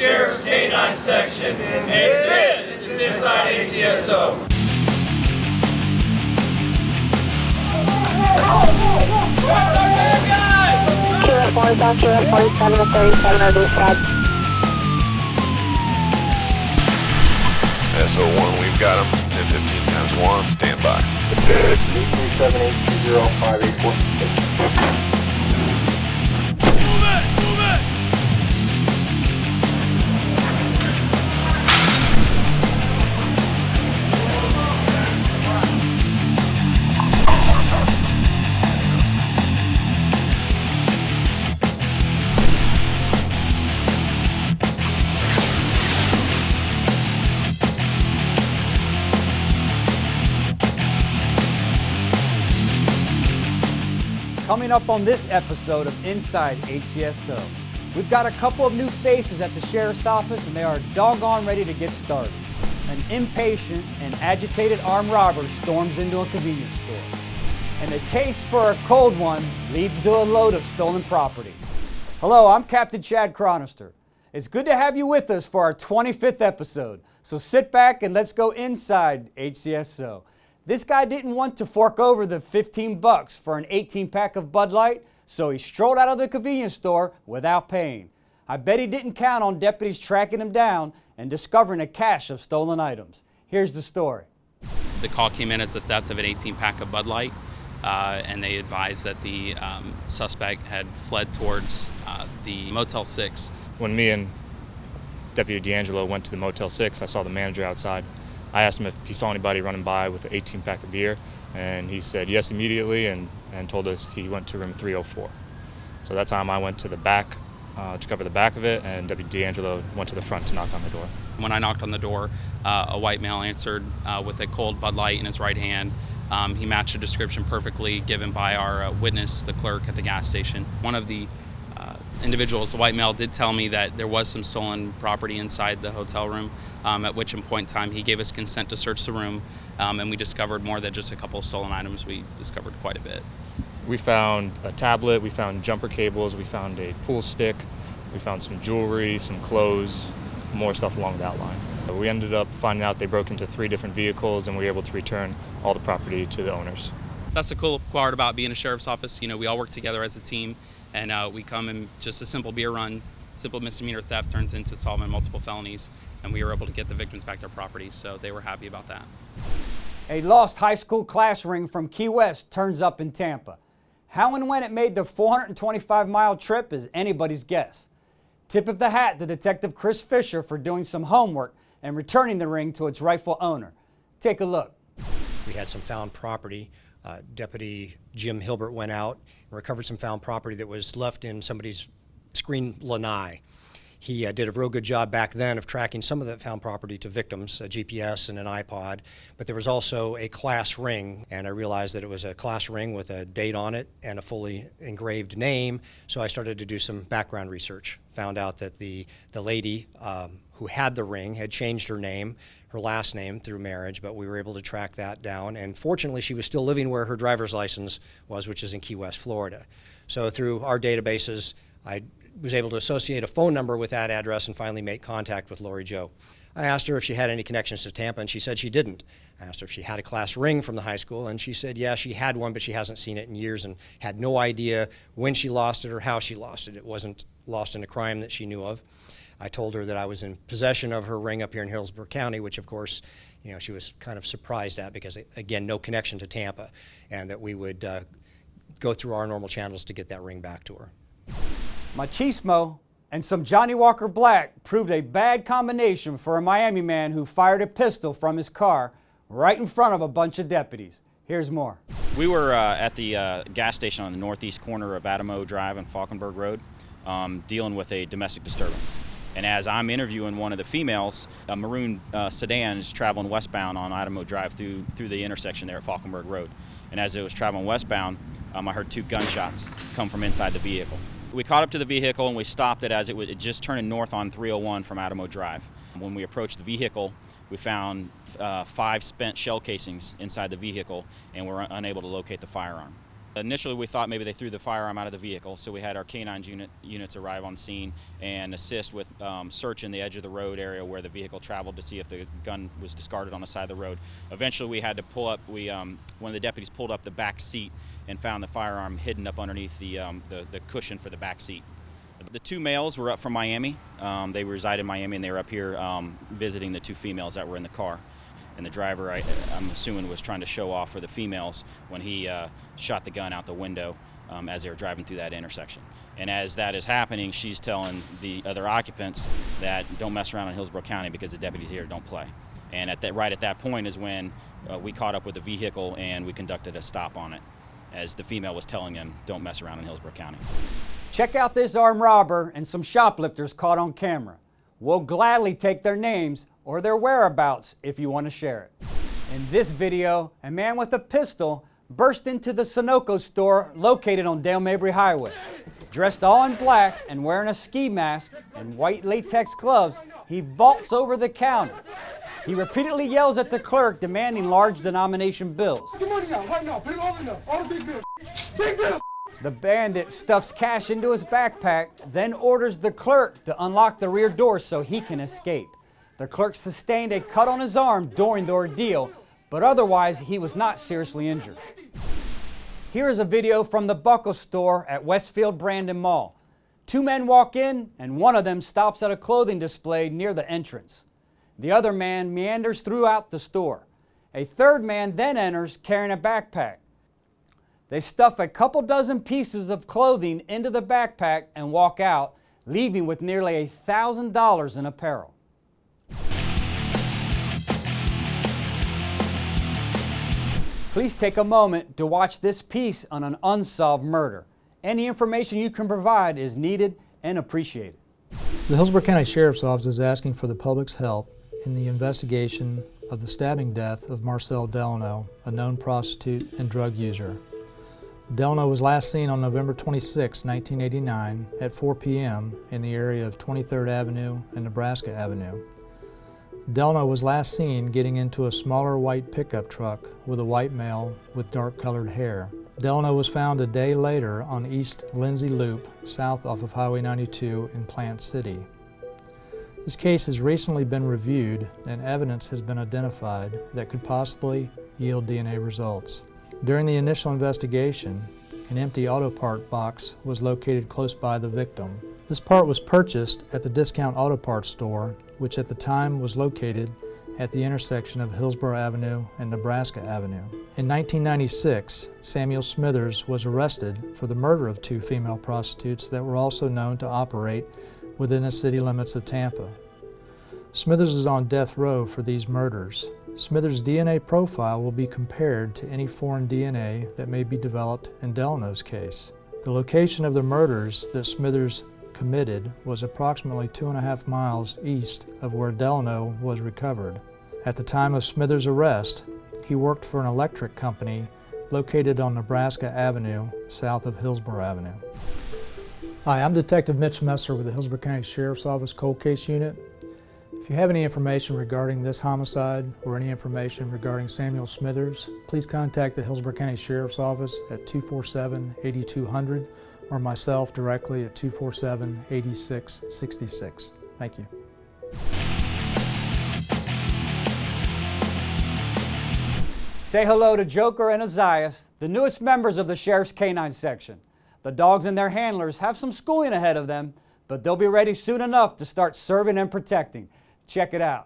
Sheriff's K-9 Section, and this is Inside HCSO. QF4 is on QF47 and 37 are dispatch. SO1, we've got him. 1015 times 1, stand by. 378205846. Coming up on this episode of Inside HCSO, we've got a couple of new faces at the Sheriff's Office and they are doggone ready to get started. An impatient and agitated armed robber storms into a convenience store. And a taste for a cold one leads to a load of stolen property. Hello, I'm Captain Chad Chronister. It's good to have you with us for our 25th episode. So sit back and let's go inside HCSO. This guy didn't want to fork over the $15 for an 18-pack of Bud Light, so he strolled out of the convenience store without paying. I bet he didn't count on deputies tracking him down and discovering a cache of stolen items. Here's the story. The call came in as the theft of an 18-pack of Bud Light, and they advised that the suspect had fled towards the Motel 6. When me and Deputy D'Angelo went to the Motel 6, I saw the manager outside. I asked him if he saw anybody running by with an 18-pack of beer, and he said yes immediately and told us he went to room 304. So that time I went to the back to cover the back of it, and Deputy D'Angelo went to the front to knock on the door. When I knocked on the door, a white male answered with a cold Bud Light in his right hand. He matched the description perfectly given by our witness, the clerk at the gas station. One of the individuals, the white male, did tell me that there was some stolen property inside the hotel room, at which point in time he gave us consent to search the room, and we discovered more than just a couple of stolen items. We discovered quite a bit. We found a tablet, we found jumper cables, we found a pool stick, we found some jewelry, some clothes, more stuff along that line. We ended up finding out they broke into 3 different vehicles and we were able to return all the property to the owners. That's the cool part about being a sheriff's office. You know, we all work together as a team, and we come and just a simple beer run, simple misdemeanor theft turns into solving multiple felonies, and we were able to get the victims back their property, so they were happy about that. A lost high school class ring from Key West turns up in Tampa. How and when it made the 425-mile trip is anybody's guess. Tip of the hat to Detective Chris Fisher for doing some homework and returning the ring to its rightful owner. Take a look. We had some found property. Deputy Jim Hilbert went out and recovered some found property that was left in somebody's screen lanai. He did a real good job back then of tracking some of that found property to victims, a GPS and an iPod, but there was also a class ring, and I realized that it was a class ring with a date on it and a fully engraved name, so I started to do some background research. Found out that the lady who had the ring had changed her name, her last name, through marriage, but we were able to track that down, and fortunately she was still living where her driver's license was, which is in Key West, Florida. So through our databases, I was able to associate a phone number with that address and finally make contact with Lori Jo. I asked her if she had any connections to Tampa, and she said she didn't. I asked her if she had a class ring from the high school, and she said, yeah, she had one, but she hasn't seen it in years and had no idea when she lost it or how she lost it. It wasn't lost in a crime that she knew of. I told her that I was in possession of her ring up here in Hillsborough County, which of course, you know, she was kind of surprised at because, again, no connection to Tampa, and that we would go through our normal channels to get that ring back to her. Machismo and some Johnny Walker Black proved a bad combination for a Miami man who fired a pistol from his car right in front of a bunch of deputies. Here's more. We were at the gas station on the northeast corner of Adamo Drive and Falkenberg Road, dealing with a domestic disturbance. And as I'm interviewing one of the females, a maroon sedan is traveling westbound on Adamo Drive through the intersection there at Falkenberg Road. And as it was traveling westbound, I heard 2 gunshots come from inside the vehicle. We caught up to the vehicle and we stopped it as it just turning north on 301 from Adamo Drive. When we approached the vehicle, we found 5 spent shell casings inside the vehicle and were unable to locate the firearm. Initially, we thought maybe they threw the firearm out of the vehicle, so we had our canine units arrive on scene and assist with searching the edge of the road area where the vehicle traveled to see if the gun was discarded on the side of the road. Eventually, we had to pull up. One of the deputies pulled up the back seat and found the firearm hidden up underneath the cushion for the back seat. The two males were up from Miami. They reside in Miami, and they were up here visiting the two females that were in the car. And the driver, I'm assuming, was trying to show off for the females when he shot the gun out the window as they were driving through that intersection. And as that is happening, she's telling the other occupants that don't mess around in Hillsborough County because the deputies here don't play. And right at that point is when we caught up with the vehicle and we conducted a stop on it, as the female was telling them, don't mess around in Hillsborough County. Check out this armed robber and some shoplifters caught on camera. We'll gladly take their names or their whereabouts if you want to share it. In this video, a man with a pistol burst into the Sunoco store located on Dale Mabry Highway. Dressed all in black and wearing a ski mask and white latex gloves, he vaults over the counter. He repeatedly yells at the clerk demanding large denomination bills. The bandit stuffs cash into his backpack, then orders the clerk to unlock the rear door so he can escape. The clerk sustained a cut on his arm during the ordeal, but otherwise he was not seriously injured. Here is a video from the Buckle store at Westfield Brandon Mall. Two men walk in and one of them stops at a clothing display near the entrance. The other man meanders throughout the store. A third man then enters carrying a backpack. They stuff a couple dozen pieces of clothing into the backpack and walk out, leaving with nearly $1,000 in apparel. Please take a moment to watch this piece on an unsolved murder. Any information you can provide is needed and appreciated. The Hillsborough County Sheriff's Office is asking for the public's help in the investigation of the stabbing death of Marcel Delano, a known prostitute and drug user. Delano was last seen on November 26, 1989 at 4 p.m. in the area of 23rd Avenue and Nebraska Avenue. Delano was last seen getting into a smaller white pickup truck with a white male with dark-colored hair. Delano was found a day later on East Lindsay Loop, south off of Highway 92 in Plant City. This case has recently been reviewed and evidence has been identified that could possibly yield DNA results. During the initial investigation, an empty auto part box was located close by the victim. This part was purchased at the Discount Auto Parts store, which at the time was located at the intersection of Hillsborough Avenue and Nebraska Avenue. In 1996, Samuel Smithers was arrested for the murder of two female prostitutes that were also known to operate within the city limits of Tampa. Smithers is on death row for these murders. Smithers' DNA profile will be compared to any foreign DNA that may be developed in Delano's case. The location of the murders that Smithers committed was approximately 2.5 miles east of where Delano was recovered. At the time of Smithers' arrest, he worked for an electric company located on Nebraska Avenue, south of Hillsborough Avenue. Hi, I'm Detective Mitch Messer with the Hillsborough County Sheriff's Office Cold Case Unit. If you have any information regarding this homicide or any information regarding Samuel Smithers, please contact the Hillsborough County Sheriff's Office at 247-8200 or myself directly at 247-8666. Thank you. Say hello to Joker and Azias, the newest members of the Sheriff's Canine Section. The dogs and their handlers have some schooling ahead of them, but they'll be ready soon enough to start serving and protecting. Check it out.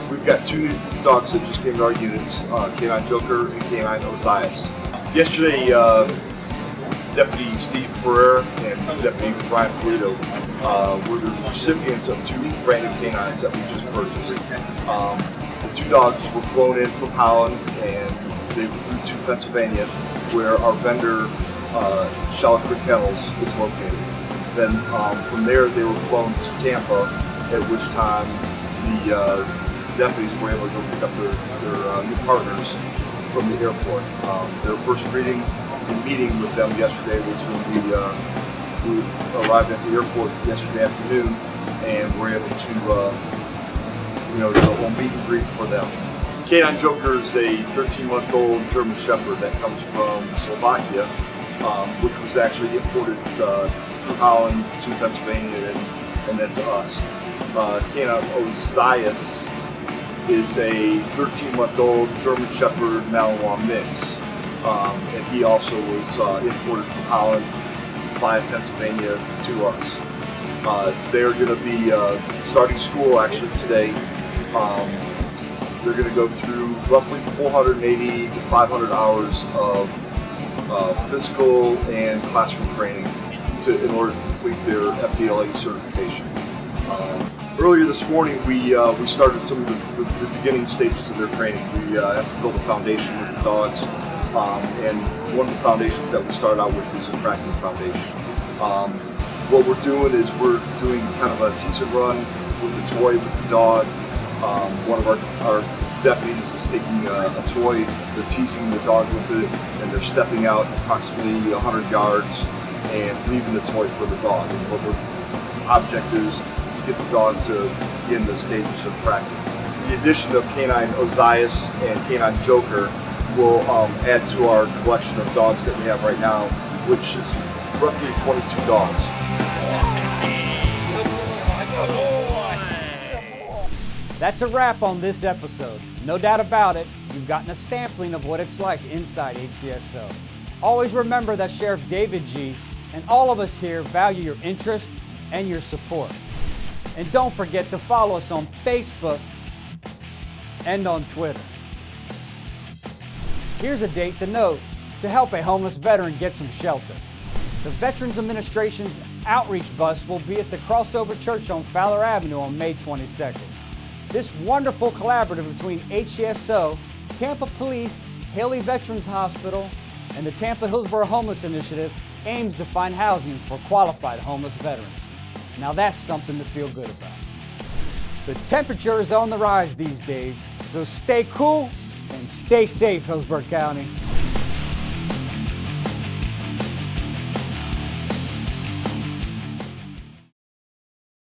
We've got two dogs that just came to our units, Canine Joker and Canine Ozias. Yesterday, Deputy Steve Ferrer and Deputy Brian Polito were the recipients of two brand new canines that we just purchased. The two dogs were flown in from Holland and they were flew to Pennsylvania, where our vendor, Shallow Creek Kennels, is located. Then from there they were flown to Tampa, at which time the deputies were able to go pick up their new partners from the airport. Their first greeting and meeting with them yesterday was when we arrived at the airport yesterday afternoon, and were able to do a whole meet and greet for them. Canine Joker is a 13-month-old German Shepherd that comes from Slovakia, which was actually imported through Holland to Pennsylvania and then to us. Canine Ozias is a 13-month-old German Shepherd Malinois mix, and he also was imported from Holland via Pennsylvania to us. They're going to be starting school actually today. They're going to go through roughly 480 to 500 hours of physical and classroom training in order to complete their FDLA certification. Earlier this morning, we started some of the beginning stages of their training. We have to build a foundation with the dogs, and one of the foundations that we started out with is a tracking foundation. What we're doing is we're doing kind of a teaser run with the toy with the dog. One of our deputies is taking a toy, they're teasing the dog with it, and they're stepping out approximately 100 yards and leaving the toy for the dog. And what the object is to get the dog to begin the stages of tracking. The addition of Canine Ozias and Canine Joker will add to our collection of dogs that we have right now, which is roughly 22 dogs. That's a wrap on this episode. No doubt about it, you've gotten a sampling of what it's like inside HCSO. Always remember that Sheriff David G. and all of us here value your interest and your support. And don't forget to follow us on Facebook and on Twitter. Here's a date to note to help a homeless veteran get some shelter. The Veterans Administration's outreach bus will be at the Crossover Church on Fowler Avenue on May 22nd. This wonderful collaborative between HCSO, Tampa Police, Haley Veterans Hospital, and the Tampa Hillsborough Homeless Initiative aims to find housing for qualified homeless veterans. Now that's something to feel good about. The temperature is on the rise these days, so stay cool and stay safe, Hillsborough County.